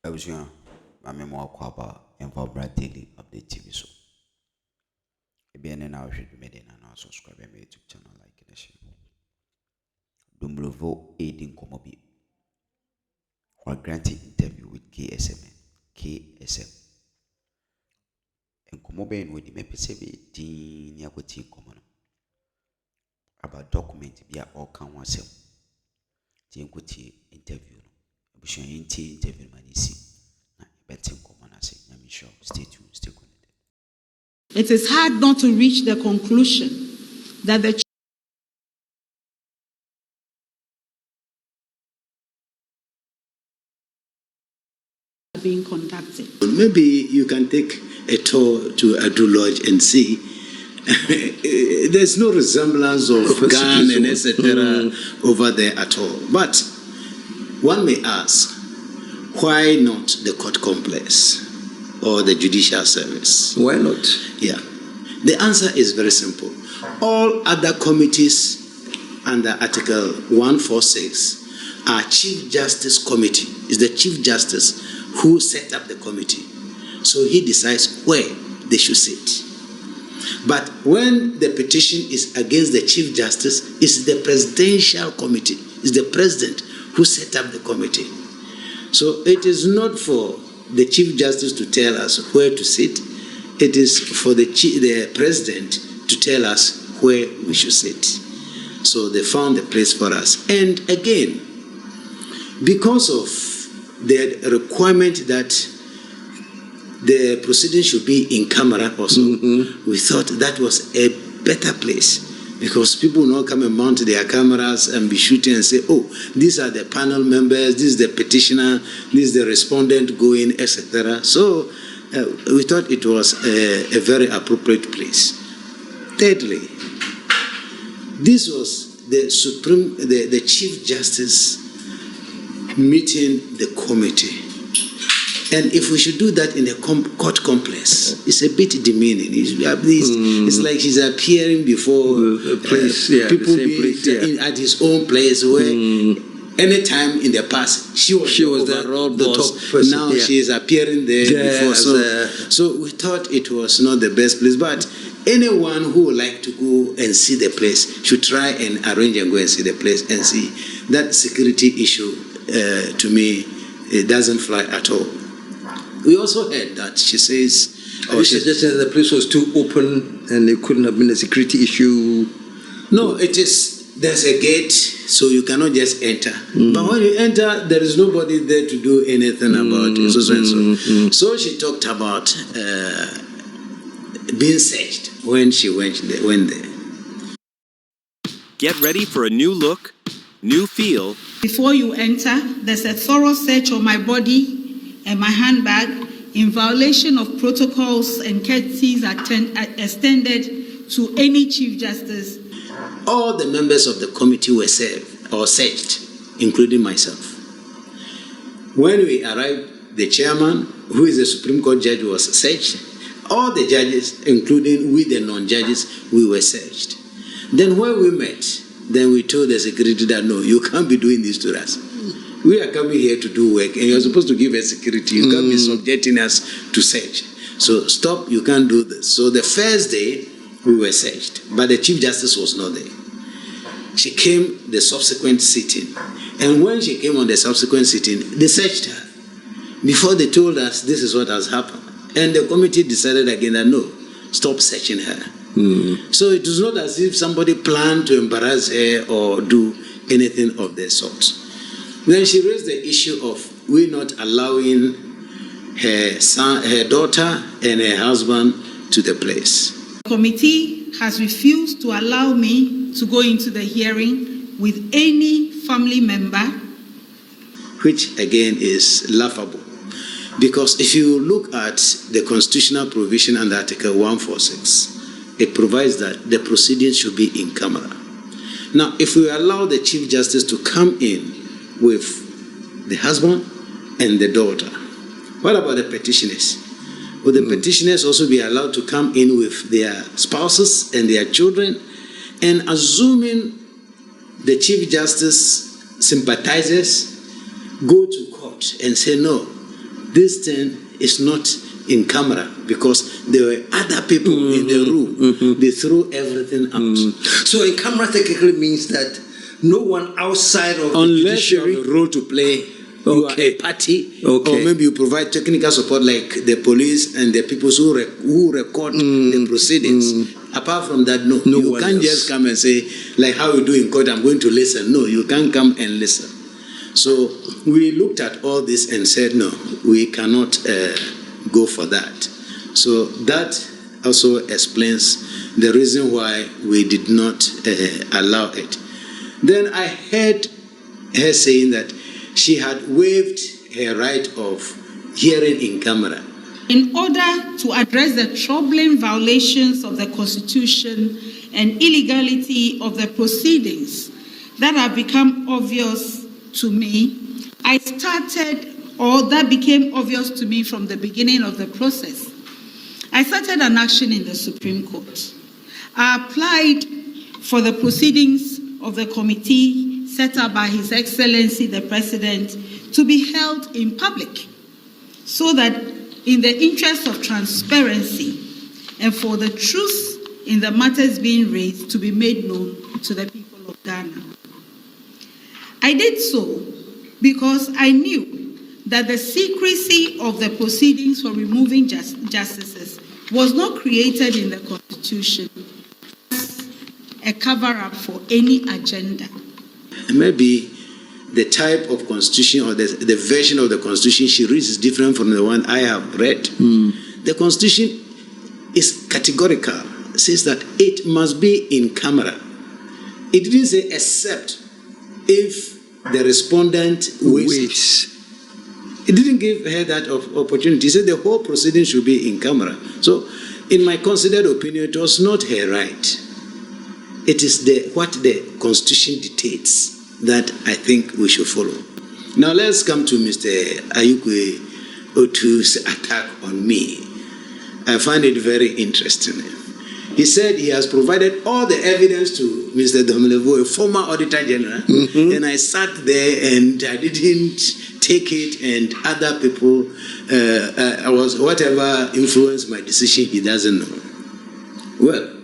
Abusia, I'm more kwaba and for Brad Daily Update TV so. If you now should be made and subscribe to my YouTube channel like this. Domelevo aiding Komobi. Or granting interview with KSM. And Komobi with the Mepesebe Dean Yakuti Common. About document be all can one self. Tinkuti interview. Abusia interview manisi. Stay tuned, stay connected. It is hard not to reach the conclusion that the are being conducted. Maybe you can take a tour to Adu Lodge and see. There's no resemblance of gun and etc. over there at all. But one may ask, why not the court complex or the judicial service? Why not? Yeah. The answer is very simple. All other committees under Article 146 are Chief Justice Committee. It's the Chief Justice who set up the committee. So he decides where they should sit. But when the petition is against the Chief Justice, it's the Presidential Committee. It's the President who set up the committee. So it is not for the Chief Justice to tell us where to sit. It is for the President to tell us where we should sit. So they found a place for us. And again, because of the requirement that the proceedings should be in camera also, we thought that was a better place. Because people will not come and mount their cameras and be shooting and say, oh, these are the panel members, this is the petitioner, this is the respondent going, etc. So we thought it was a very appropriate place. Thirdly, this was the Chief Justice meeting the committee. And if we should do that in a court complex, it's a bit demeaning. It's like she's appearing before people at his own place where any time in the past she was the top person. Now she is appearing there before. So we thought it was not the best place. But anyone who would like to go and see the place should try and arrange and go and see the place and see. That security issue, to me, it doesn't fly at all. We also heard that she says... Are you suggesting that the place was too open and it couldn't have been a security issue? No, it is. There's a gate, so you cannot just enter. But when you enter, there is nobody there to do anything about it. So she talked about being searched when she went there. Get ready for a new look, new feel. Before you enter, there's a thorough search of my body and my handbag in violation of protocols and courtesies extended to any Chief Justice. All the members of the committee were searched, including myself. When we arrived, the chairman, who is a Supreme Court judge, was searched. All the judges, including we the non-judges, we were searched. Then when we met, then we told the security that no, you can't be doing this to us. We are coming here to do work, and you're supposed to give us security. You can't be subjecting us to search. So stop, you can't do this. So the first day, we were searched, but the Chief Justice was not there. She came the subsequent sitting, and when she came on the subsequent sitting, they searched her. Before they told us this is what has happened. And the committee decided again that no, stop searching her. So it was not as if somebody planned to embarrass her or do anything of the sort. Then she raised the issue of we not allowing her daughter and her husband to the place. The committee has refused to allow me to go into the hearing with any family member. Which again is laughable. Because if you look at the constitutional provision under Article 146, it provides that the proceedings should be in camera. Now, if we allow the Chief Justice to come in with the husband and the daughter, what about the petitioners? Will the petitioners also be allowed to come in with their spouses and their children? And assuming the Chief Justice sympathizes, go to court and say, no, this thing is not in camera because there were other people in the room. They threw everything out. So in camera technically means that no one outside of the Unless you judiciary. have a role to play, you are a party, or maybe you provide technical support like the police and the people who record the proceedings. Apart from that, no you can't just come and say, like how we do in court, I'm going to listen. No, you can't come and listen. So we looked at all this and said, no, we cannot go for that. So that also explains the reason why we did not allow it. Then I heard her saying that she had waived her right of hearing in camera. In order to address the troubling violations of the Constitution and illegality of the proceedings that have become obvious to me, that became obvious to me from the beginning of the process. I started an action in the Supreme Court. I applied for the proceedings of the committee set up by His Excellency the President to be held in public, so that in the interest of transparency and for the truth in the matters being raised to be made known to the people of Ghana. I did so because I knew that the secrecy of the proceedings for removing justices was not created in the Constitution as a cover-up for any agenda. Maybe the type of constitution or the version of the constitution she reads is different from the one I have read. The constitution is categorical. It says that it must be in camera. It didn't say except if the respondent wishes. It didn't give her that opportunity. It said the whole proceeding should be in camera. So, in my considered opinion, it was not her right. It is what the Constitution dictates that I think we should follow. Now let's come to Mr. Ayukwe Otu's attack on me. I find it very interesting. He said he has provided all the evidence to Mr. Domelevo, a former Auditor General, and I sat there and I didn't take it, and other people, whatever influenced my decision, he doesn't know. Well,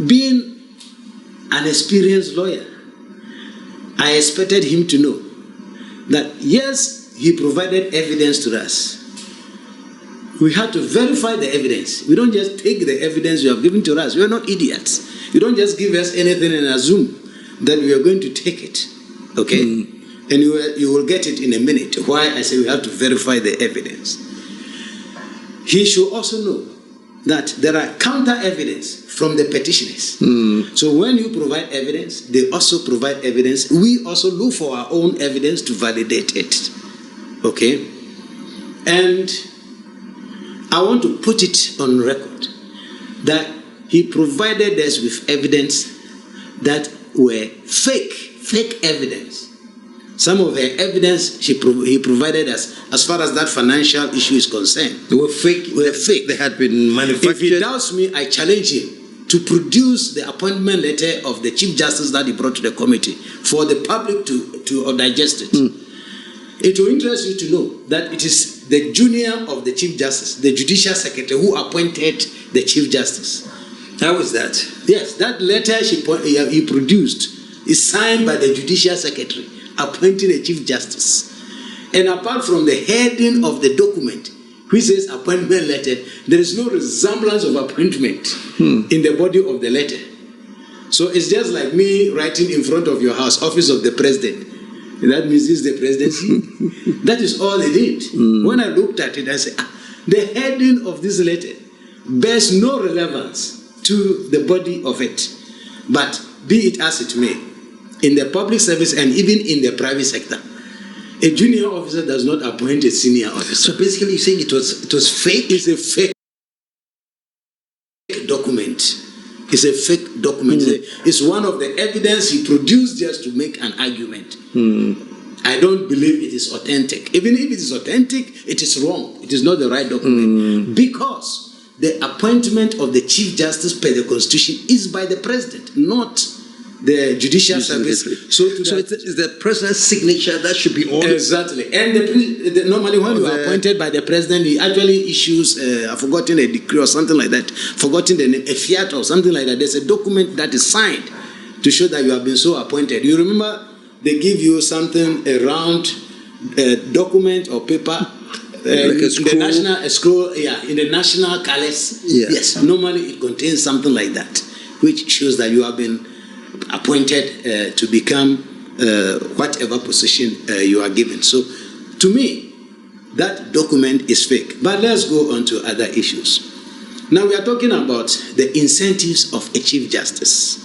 being an experienced lawyer, I expected him to know that yes, he provided evidence to us. We had to verify the evidence. We don't just take the evidence you have given to us. We are not idiots. You don't just give us anything and assume that we are going to take it. Okay? And you will get it in a minute. Why I say we have to verify the evidence. He should also know that there are counter evidence from the petitioners. So when you provide evidence, they also provide evidence. We also look for our own evidence to validate it. Okay? And I want to put it on record that he provided us with evidence that were fake evidence. Some of the evidence he provided us, as far as that financial issue is concerned, They were fake. They had been manufactured. if he doubts me, I challenge him to produce the appointment letter of the Chief Justice that he brought to the committee for the public to digest it. It will interest you to know that it is the junior of the Chief Justice, the Judicial Secretary, who appointed the Chief Justice. How was that? Yes, that letter he produced is signed by the Judicial Secretary appointing a Chief Justice. And apart from the heading of the document, which says appointment letter, there is no resemblance of appointment in the body of the letter. So it's just like me writing in front of your house, Office of the President. That means this is the presidency. That is all they did. When I looked at it, I said, the heading of this letter bears no relevance to the body of it. But be it as it may, in the public service and even in the private sector, a junior officer does not appoint a senior officer. So basically, you're saying it was fake? It's a fake document. It's a fake document. It's one of the evidence he produced just to make an argument. I don't believe it is authentic. Even if it is authentic, it is wrong. It is not the right document. Because the appointment of the Chief Justice per the Constitution is by the President, not the judicial service. So it's the president's signature that should be on. Exactly. And normally when you are appointed by the president, he actually issues, I've forgotten a decree or something like that, forgotten the name, a fiat or something like that. There's a document that is signed to show that you have been so appointed. You remember they give you something, a round document or paper, like a scroll. in the national scroll, in the national colors. Yeah. Yes, normally it contains something like that, which shows that you have been appointed to become whatever position you are given. So, to me, that document is fake. But let's go on to other issues. Now we are talking about the incentives of a chief justice,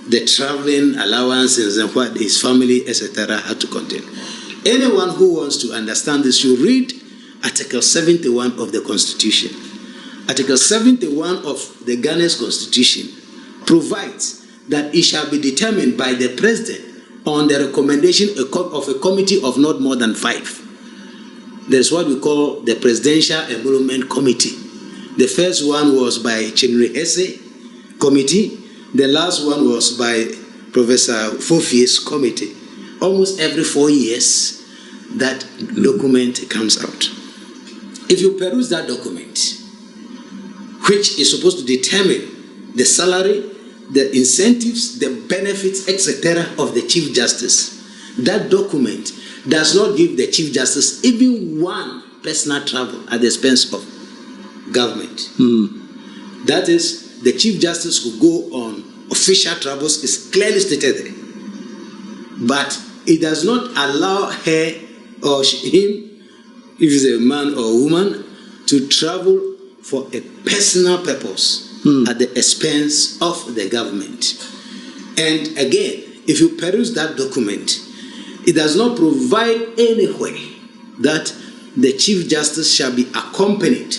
the traveling allowances and what his family, etc., had to contain. Anyone who wants to understand this should read Article 71 of the Constitution. Article 71 of the Ghana's Constitution provides that it shall be determined by the president on the recommendation of a committee of not more than 5. There's what we call the Presidential Emolument Committee. The first one was by Chinwe Ese Committee. The last one was by Professor Fofie's committee. Almost every 4 years, that document comes out. If you peruse that document, which is supposed to determine the salary, the incentives, the benefits, etc. of the Chief Justice, that document does not give the Chief Justice even one personal travel at the expense of government. That is, the Chief Justice could go on official travels, is clearly stated there. But it does not allow her or him, if he's a man or a woman, to travel for a personal purpose at the expense of the government. And again, if you peruse that document, it does not provide anywhere that the Chief Justice shall be accompanied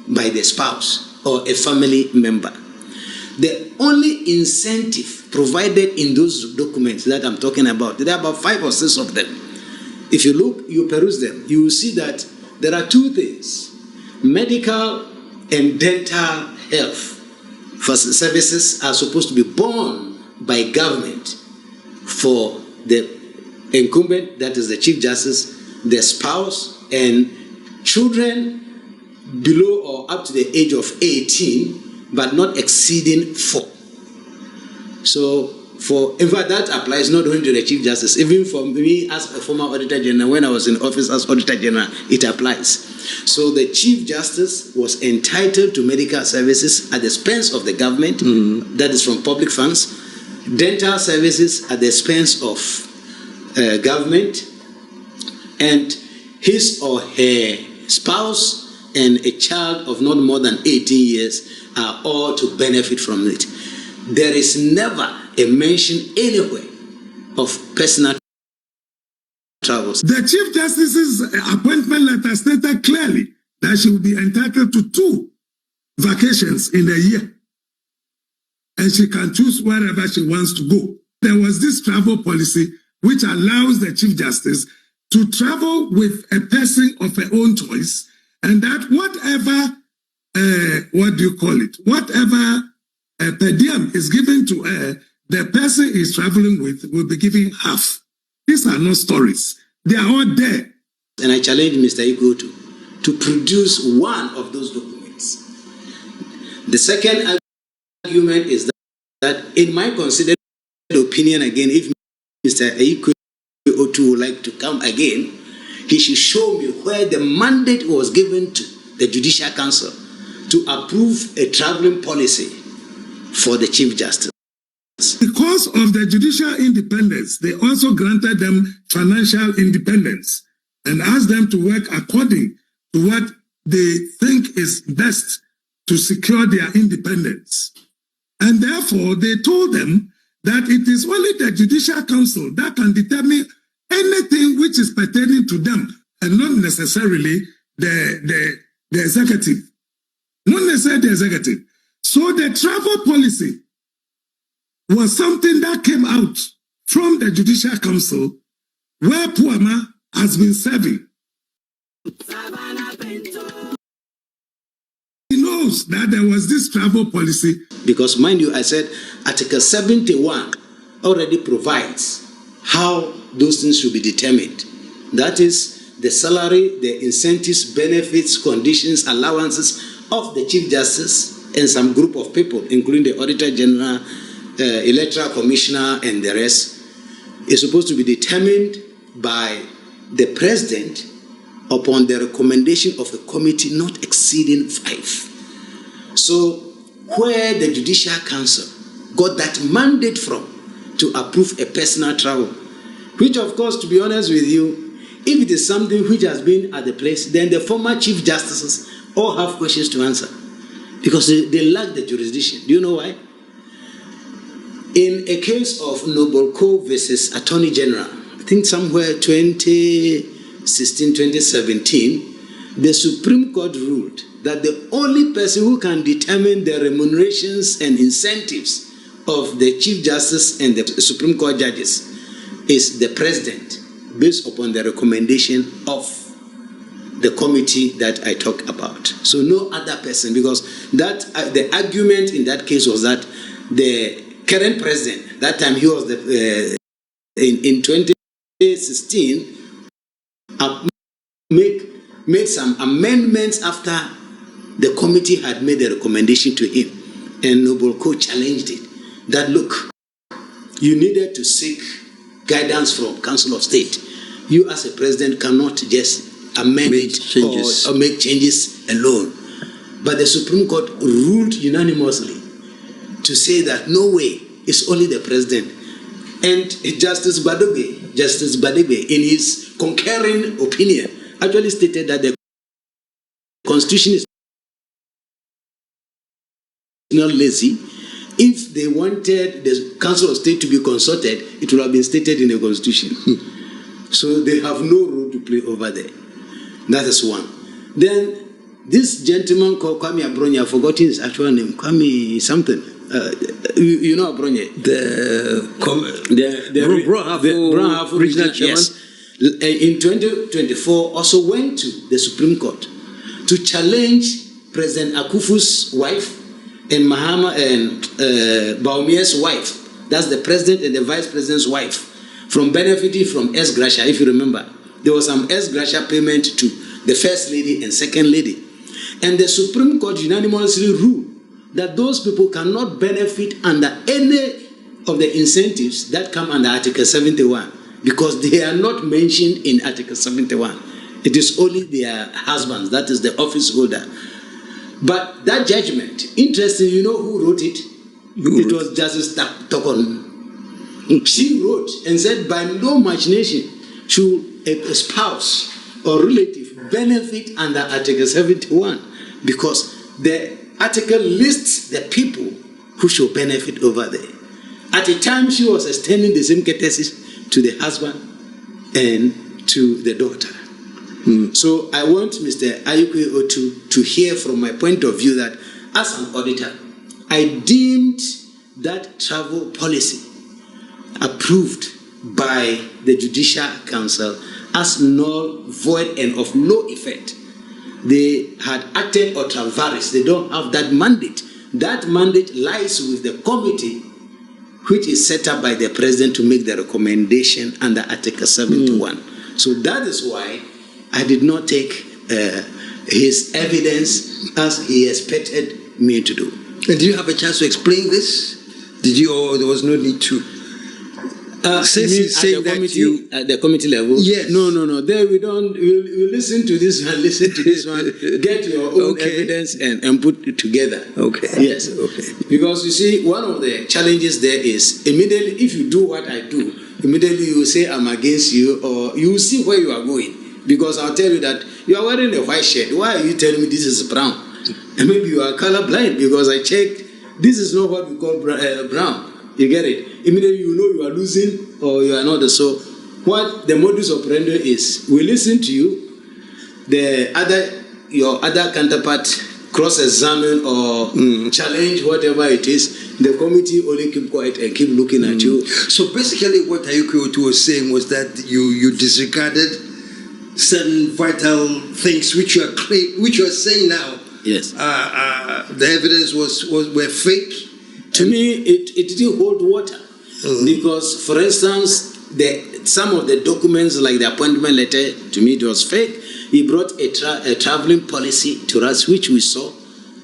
by the spouse or a family member. The only incentive provided in those documents that I'm talking about, there are about 5 or 6 of them. If you look, you peruse them, you will see that there are 2 things. Medical and dental health services are supposed to be borne by government for the incumbent, that is the Chief Justice, the spouse, and children below or up to the age of 18, but not exceeding 4. So, in fact, that applies not only to the Chief Justice, even for me as a former Auditor General, when I was in office as Auditor General, it applies. So the Chief Justice was entitled to medical services at the expense of the government, that is from public funds, dental services at the expense of government, and his or her spouse and a child of not more than 18 years are all to benefit from it. There is never a mention anywhere of personal travels. The Chief Justice's appointment letter stated clearly that she will be entitled to 2 vacations in a year, and she can choose wherever she wants to go. There was this travel policy which allows the Chief Justice to travel with a person of her own choice, and that whatever, whatever per diem is given to her, the person is traveling with will be giving half. These are not stories. They are all there. And I challenge Mr. Iko to produce one of those documents. The second argument is that in my considered opinion, again, if Mr. Iko would like to come again, he should show me where the mandate was given to the Judicial Council to approve a traveling policy for the Chief Justice. Because of the judicial independence, they also granted them financial independence and asked them to work according to what they think is best to secure their independence. And therefore, they told them that it is only the Judicial Council that can determine anything which is pertaining to them, and not necessarily the executive. Not necessarily the executive. So the travel policy was something that came out from the Judicial Council, where Puama has been serving. He knows that there was this travel policy. Because, mind you, I said Article 71 already provides how those things should be determined. That is the salary, the incentives, benefits, conditions, allowances of the Chief Justice and some group of people, including the Auditor General, Electoral Commissioner, and the rest, is supposed to be determined by the President upon the recommendation of a committee not exceeding 5. So, where the Judicial Council got that mandate from to approve a personal travel, which of course, to be honest with you, if it is something which has been at the place, then the former Chief Justices all have questions to answer because they lack the jurisdiction. Do you know why? In a case of Nobelco versus Attorney General, I think somewhere 2016, 2017, the Supreme Court ruled that the only person who can determine the remunerations and incentives of the Chief Justice and the Supreme Court judges is the President, based upon the recommendation of the committee that I talk about. So no other person, because that the argument in that case was that the current president, that time he was in 2016, made some amendments after the committee had made a recommendation to him, and Nobelco challenged it. That look, you needed to seek guidance from Council of State. You as a president cannot just amend it or make changes alone. But the Supreme Court ruled unanimously to say that no way, it's only the president. And Justice Badebe, in his concurring opinion, actually stated that the Constitution is not lazy. If they wanted the Council of State to be consulted, it would have been stated in the Constitution. So they have no role to play over there. That is one. Then this gentleman called Kwame Abronye, I've forgotten his actual name, Kwame something. You know Abronye? The regional chairman. Yes. In 2024, also went to the Supreme Court to challenge President Akufu's wife and Mahama and Baumia's wife. That's the president and the vice president's wife, from benefiting from S. Gracia. If you remember, there was some S. Gracia payment to the first lady and second lady. And the Supreme Court unanimously ruled that those people cannot benefit under any of the incentives that come under Article 71 because they are not mentioned in Article 71. It is only their husbands, that is the office holder. But that judgment, interesting, you know who wrote it? It was Justice Torkono. She wrote and said, by no machination should a spouse or relative benefit under Article 71 because the article lists the people who should benefit over there. At the time, she was extending the same courtesies to the husband and to the daughter. So I want Mr. Ayukwe Otu to hear from my point of view that as an auditor, I deemed that travel policy approved by the Judicial Council as null, void, and of no effect. They had acted ultra vires. They don't have that mandate. That mandate lies with the committee which is set up by the president to make the recommendation under Article 71. So that is why I did not take his evidence as he expected me to do. And did you have a chance to explain this? Did you, or there was no need to? Since he's saying that you at the committee level, yes. No. There we don't. We listen to this one, listen to this one. Get your own evidence and put it together. Okay. Yes. Okay. Because you see, one of the challenges there is immediately if you do what I do, immediately you will say I'm against you, or you will see where you are going. Because I'll tell you that you are wearing a white shirt. Why are you telling me this is brown? And maybe you are colorblind because I checked. This is not what we call brown. You get it? Immediately you know you are losing or you are not. So what the modus operandi is, we listen to you. Your other counterpart cross-examine or challenge whatever it is. The committee only keep quiet and keep looking at you. So basically what Ayukwe Otu was saying was that you disregarded certain vital things which you are saying now. Yes. The evidence were fake. To me, it didn't hold water Because, for instance, some of the documents, like the appointment letter, to me it was fake. He brought a traveling policy to us, which we saw.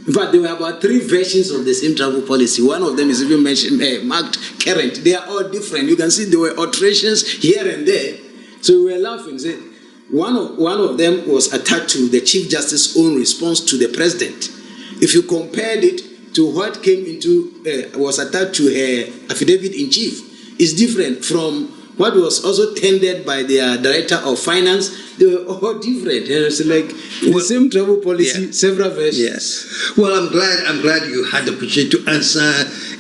In fact, there were about 3 versions of the same travel policy. One of them is even mentioned, marked current. They are all different. You can see there were alterations here and there. So we were laughing. One of them was attached to the Chief Justice's own response to the President. If you compared it to what came into, was attached to her affidavit in chief, it's different from what was also tendered by their Director of Finance. They were all different. It's like the same travel policy, several versions. Yes. Well, I'm glad you had the opportunity to answer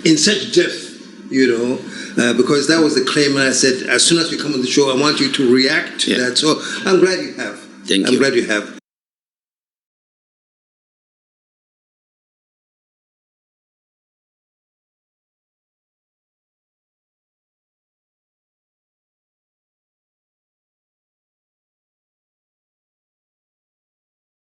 in such depth, because that was the claim, and I said, as soon as we come on the show, I want you to react to that. So I'm glad you have. Thank you. I'm glad you have.